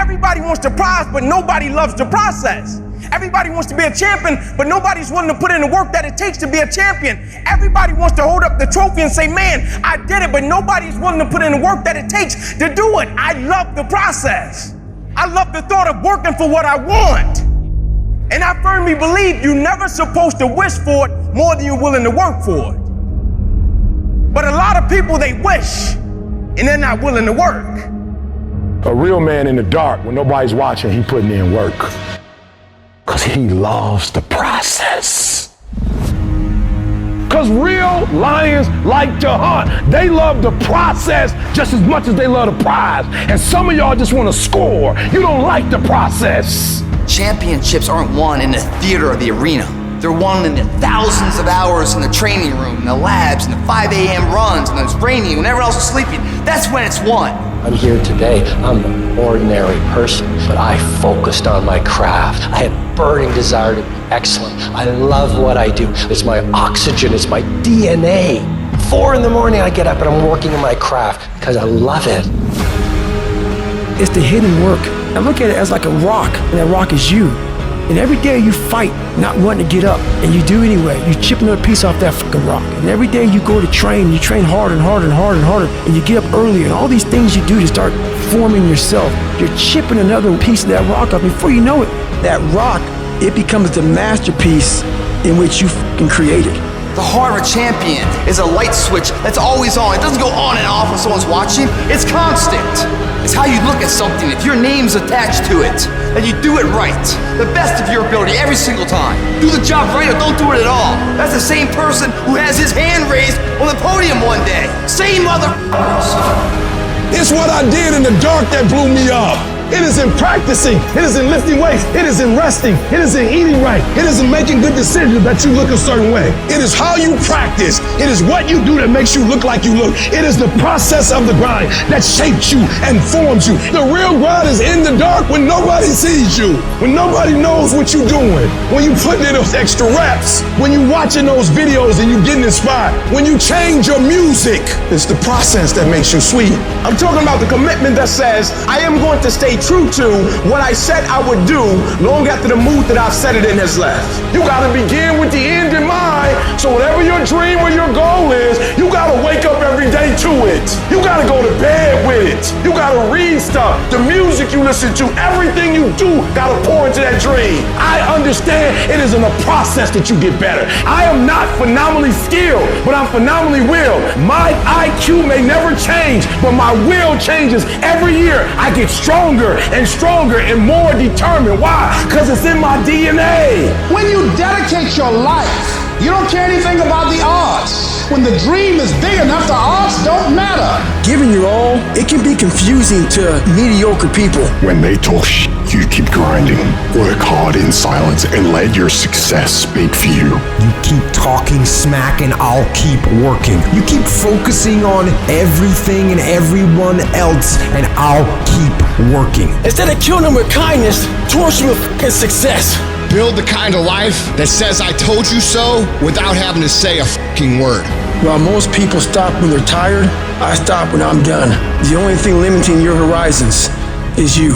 Everybody wants the prize, but nobody loves the process. Everybody wants to be a champion, but nobody's willing to put in the work that it takes to be a champion. Everybody wants to hold up the trophy and say, man, I did it, but nobody's willing to put in the work that it takes to do it. I love the process. I love the thought of working for what I want. And I firmly believe you're never supposed to wish for it more than you're willing to work for it. But a lot of people, they wish, and they're not willing to work. A real man in the dark, when nobody's watching, he putting in work. Because he loves the process. Because real lions like to hunt. They love the process just as much as they love the prize. And some of y'all just want to score. You don't like the process. Championships aren't won in the theater or the arena. They're won in the thousands of hours in the training room, in the labs, in the 5 a.m. runs, and it's raining when everyone else is sleeping. That's when it's won. I'm here today. I'm an ordinary person, but I focused on my craft. I had burning desire to be excellent. I love what I do. It's my oxygen. It's my DNA. 4 in the morning, I get up and I'm working in my craft because I love it. It's the hidden work. I look at it as like a rock, and that rock is you. And every day you fight not wanting to get up, and you do anyway. You chip another piece off that fucking rock. And every day you go to train, you train harder and harder and harder and harder, and you get up earlier, and all these things you do to start forming yourself. You're chipping another piece of that rock up. Before you know it, that rock, it becomes the masterpiece in which you fucking created. The heart of a champion is a light switch that's always on. It doesn't go on and off when someone's watching. It's constant. It's how you look at something. If your name's attached to it, then you do it right. The best of your ability every single time. Do the job right or don't do it at all. That's the same person who has his hand raised on the podium one day. Same motherfuckers. It's what I did in the dark that blew me up. It is in practicing. It is in lifting weights. It is in resting. It is in eating right. It is in making good decisions that you look a certain way. It is how you practice. It is what you do that makes you look like you look. It is the process of the grind that shapes you and forms you. The real grind is in the dark when nobody sees you, when nobody knows what you're doing, when you put in those extra reps, when you're watching those videos and you're getting inspired, when you change your music. It's the process that makes you sweet. I'm talking about the commitment that says, I am going to stay true to what I said I would do long after the mood that I've set it in has left. You gotta begin with the end in mind, so whatever your dream or your goal is, you gotta wake up every day to it. You gotta go to bed with it. You gotta read stuff, the music you listen to, everything you do gotta pour into that dream. I understand it is in a process that you get better. I am not phenomenally skilled, but I'm phenomenally willed. My IQ may never change, but my will changes every year. I get stronger and stronger and more determined. Why? Because it's in my DNA. When you dedicate your life, you don't care anything about the odds. When the dream is big enough, the odds don't matter. Giving your all, it can be confusing to mediocre people. When they talk shit, you keep grinding. Work hard in silence and let your success speak for you. You keep talking smack and I'll keep working. You keep focusing on everything and everyone else and I'll keep working. Instead of killing them with kindness, torch them with fucking success. Build the kind of life that says I told you so without having to say a fucking word. While most people stop when they're tired, I stop when I'm done. The only thing limiting your horizons is you.